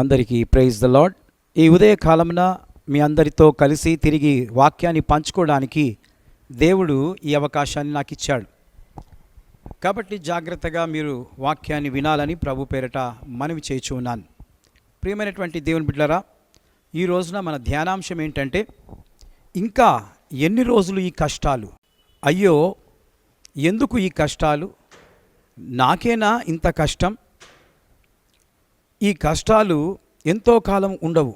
అందరికీ praise the lord. ఈ ఉదయ కాలమున మీ అందరితో కలిసి తిరిగి వాక్యాన్ని పంచుకోవడానికి దేవుడు ఈ అవకాశాన్ని నాకు ఇచ్చాడు. కాబట్టి జాగ్రత్తగా మీరు వాక్యాన్ని వినాలని ప్రభు పేరట మనవి చేయుచు ఉన్నాను. ప్రియమైనటువంటి దేవుని బిడ్డలారా, ఈ రోజున మన ధ్యానాంశం ఏంటంటే, ఇంకా ఎన్ని రోజులు ఈ కష్టాలు? అయ్యో, ఎందుకు ఈ కష్టాలు? నాకేనా ఇంత కష్టం? ఈ కష్టాలు ఎంతో కాలం ఉండవు,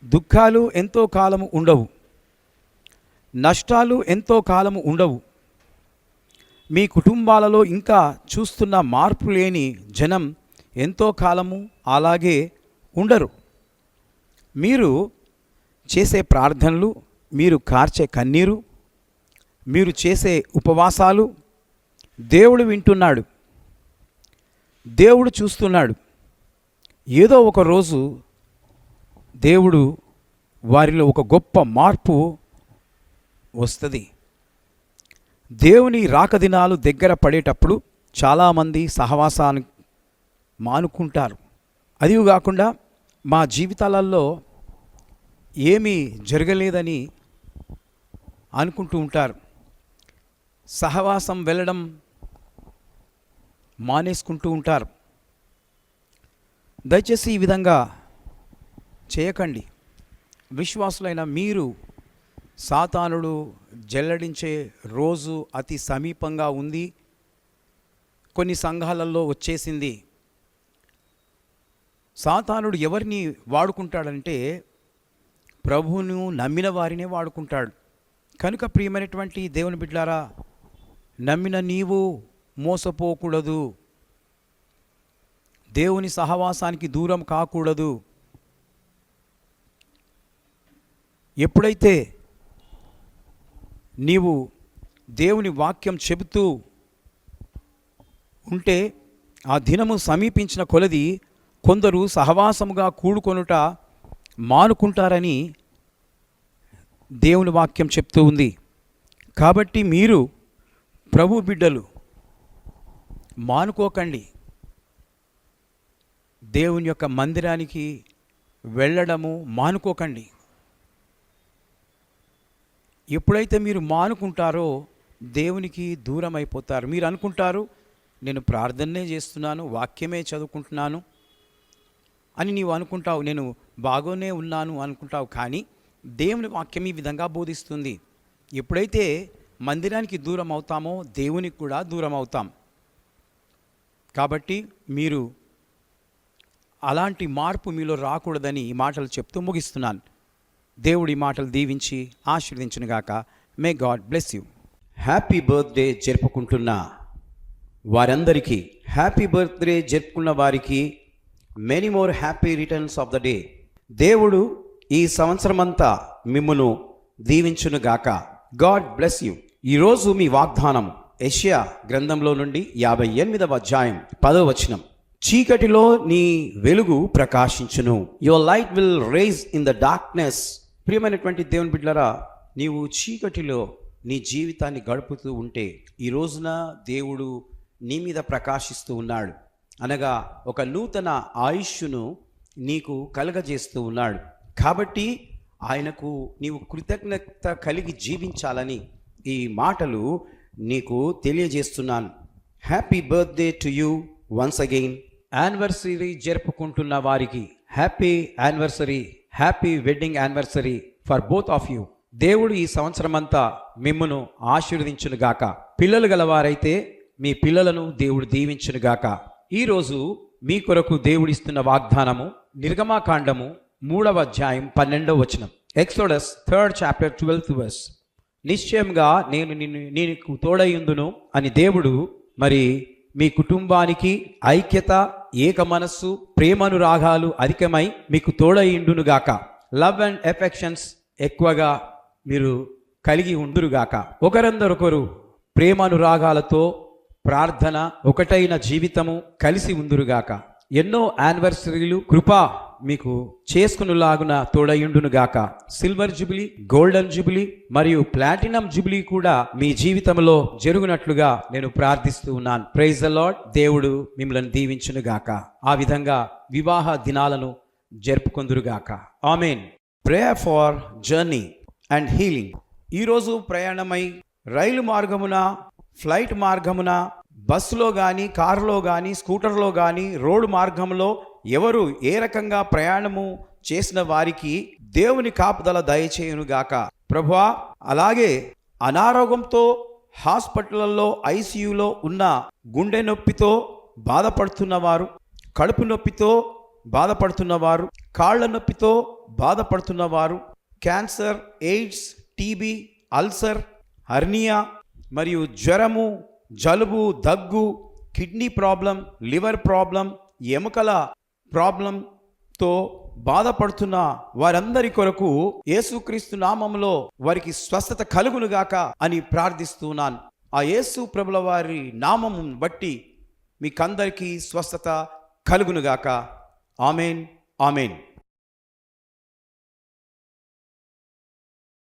దుఃఖాలు ఎంతో కాలము ఉండవు, నష్టాలు ఎంతో కాలము ఉండవు. మీ కుటుంబాలలో ఇంకా చూస్తున్న మార్పు లేని జనం ఎంతో కాలము అలాగే ఉండరు. మీరు చేసే ప్రార్థనలు, మీరు కార్చే కన్నీరు, మీరు చేసే ఉపవాసాలు దేవుడు వింటున్నాడు, దేవుడు చూస్తున్నాడు. ఏదో ఒక రోజు దేవుడు వారిలో ఒక గొప్ప మార్పు వస్తుంది. దేవుని రాక దినాలు దగ్గర పడేటప్పుడు చాలామంది సహవాసాన్ని మానుకుంటారు. అది కాకుండా మా జీవితాలలో ఏమీ జరగలేదని అనుకుంటూ ఉంటారు. సహవాసం వెళ్ళడం మానేసుకుంటూ ఉంటారు. దయచేసి ఈ విధంగా చేయకండి. విశ్వాసులైన మీరు సాతానుడు జల్లడించే రోజు అతి సమీపంగా ఉంది. కొన్ని సంఘాలలో వచ్చేసింది. సాతానుడు ఎవరిని వాడుకుంటాడంటే, ప్రభువును నమ్మిన వారినే వాడుకుంటాడు. కనుక ప్రియమైనటువంటి దేవుని బిడ్డలారా, నమ్మిన నీవు మోసపోకూడదు, దేవుని సహవాసానికి దూరం కాకూడదు. ఎప్పుడైతే నీవు దేవుని వాక్యం చెబుతూ ఉంటే, ఆ దినము సమీపించిన కొలది కొందరు సహవాసముగా కూడుకొనుట మానుకుంటారని దేవుని వాక్యం చెప్తూ ఉంది. కాబట్టి మీరు ప్రభు బిడ్డలు మానుకోకండి. దేవుని యొక్క మందిరానికి వెళ్ళడము మానుకోకండి. ఎప్పుడైతే మీరు మానుకుంటారో దేవునికి దూరం అయిపోతారు. మీరు అనుకుంటారు, నేను ప్రార్థనే చేస్తున్నాను, వాక్యమే చదువుకుంటున్నాను అని నీవు అనుకుంటావు, నేను బాగానే ఉన్నాను అనుకుంటావు. కానీ దేవుని వాక్యం ఈ విధంగా బోధిస్తుంది. ఎప్పుడైతే మందిరానికి దూరం అవుతామో దేవునికి కూడా దూరం అవుతాం. కాబట్టి మీరు అలాంటి మార్పు మీలో రాకూడదని ఈ మాటలు చెప్తూ ముగిస్తున్నాను. దేవుడి మాటలు దీవించి ఆశీర్వదించునుగాక. May God bless you. Happy birthday జరుపుకుంటున్న వారందరికీ, హ్యాపీ బర్త్డే జరుపుకున్న వారికి many more happy returns of the day. దేవుడు ఈ సంవత్సరమంతా మిమ్మును దీవించునుగాక. God bless you. ఈరోజు మీ వాగ్దానం యెషయా గ్రంథంలో నుండి 58వ అధ్యాయం 10వ వచనం. చీకటిలో నీ వెలుగు ప్రకాశించును. Your light will rise in the darkness. ప్రియమైనటువంటి దేవుని బిడ్డలారా, నీవు చీకటిలో నీ జీవితాన్ని గడుపుతూ ఉంటే ఈ రోజున దేవుడు నీ మీద ప్రకాశిస్తూ ఉన్నాడు. అనగా ఒక నూతన ఆయుష్ను నీకు కలగజేస్తూ ఉన్నాడు. కాబట్టి ఆయనకు నీవు కృతజ్ఞత కలిగి జీవించాలని ఈ మాటలు నీకు తెలియజేస్తున్నాను. Happy birthday to you once again. Anniversary జరుపుకుంటున్న వారికి happy anniversary, happy wedding anniversary for both of you. దేవుడు ఈ సంవత్సరమంతా మిమ్మును ఆశీర్వదించునుగాక. పిల్లలు గలవారైతే మీ పిల్లలను దేవుడు దీవించునుగాక. ఈరోజు మీ కొరకు దేవుడిస్తున్న వాగ్దానము నిర్గమాకాండము 3వ అధ్యాయం 12వ వచనం. Exodus 3rd chapter 12th verse. నిశ్చయంగా నేను నీకు తోడయుందును అని దేవుడు మరి మీ కుటుంబానికి ఐక్యత, ఏక మనస్సు, ప్రేమనురాగాలు అధికమై మీకు తోడయుండునుగాక. లవ్ అండ్ ఎఫెక్షన్స్ ఎక్కువగా మీరు కలిగి ఉండురుగాక. ఒకరందరొకరు ప్రేమనురాగాలతో ప్రార్థన, ఒకటైన జీవితము కలిసి ఉందురుగాక. ఎన్నో యానివర్సరీలు, కృపా మీకు చేసుకునులాగున తోడయుండును గాక. సిల్వర్ జూబిలీ, గోల్డెన్ జూబిలీ మరియు ప్లాటినం జూబిలీ కూడా మీ జీవితంలో జరుగునట్లుగా నేను ప్రార్థిస్తూ ఉన్నాను. Praise the lord. దేవుడు మిమ్మల్ని దీవించును గాక. ఆ విధంగా వివాహ దినాలను జరుపుకొందురుగాక. Amen. Prayer for journey and healing. ఈరోజు ప్రయాణమై రైలు మార్గమున, ఫ్లైట్ మార్గమున, బస్సులో కానీ, కారులో కానీ, స్కూటర్లో కానీ, రోడ్డు మార్గంలో ఎవరు ఏ రకంగా ప్రయాణము చేసిన వారికి దేవుని కాపుదల దయచేయునుగాక ప్రభువా. అలాగే అనారోగ్యంతో హాస్పిటల్లో ఐసీయూలో ఉన్న, గుండె నొప్పితో బాధపడుతున్నవారు, కడుపు నొప్పితో బాధపడుతున్నవారు, కాళ్ళ నొప్పితో బాధపడుతున్నవారు, cancer, AIDS, TB, ulcer, hernia మరియు జ్వరము, జలుబు, దగ్గు, కిడ్నీ ప్రాబ్లం, లివర్ ప్రాబ్లం, ఎముకల ప్రాబ్లంతో బాధపడుతున్న వారందరి కొరకు యేసుక్రీస్తు నామములో వారికి స్వస్థత కలుగునుగాక అని ప్రార్థిస్తున్నాను. ఆ యేసు ప్రభుల వారి నామము బట్టి మీకందరికీ స్వస్థత కలుగునుగాక. Amen, amen.